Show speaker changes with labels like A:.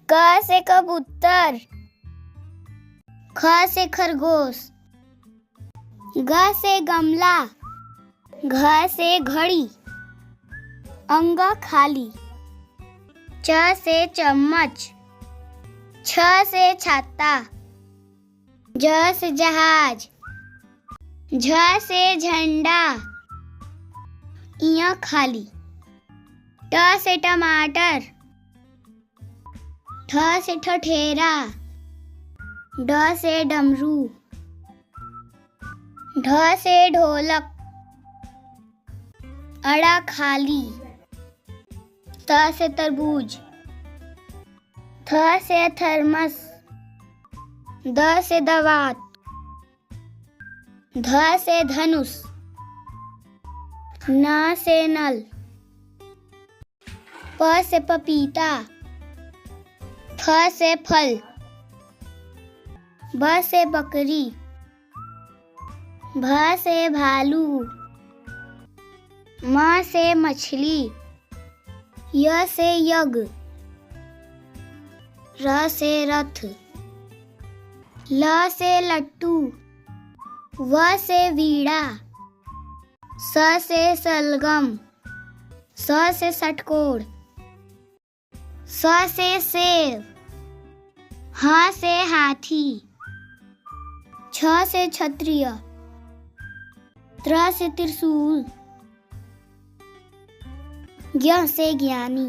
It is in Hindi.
A: क से कबूतर, ख से खरगोश, ग से गमला, घ से घड़ी, अंग खाली, च से चम्मच, छ से छाता, ज से जहाज, झ से झंडा, इया खाली, ट से टमाटर, ठ से ठठेरा, ड से डमरू, ढ से ढोलक, अड़ा खाली, त से तरबूज, थ से थर्मस, द से दवात, ध से धनुष, न से नल, प से पपीता, फ से फल, ब से बकरी, भ से भालू, म से मछली, य से यज्ञ, र से रथ, ल से लट्टू, व से वीणा, स से सलगम, स से षटकोण, स से सेब, ह से हाथी, छ से क्षत्रिय, त्र से त्रिशूल, ज्ञ से ज्ञानी।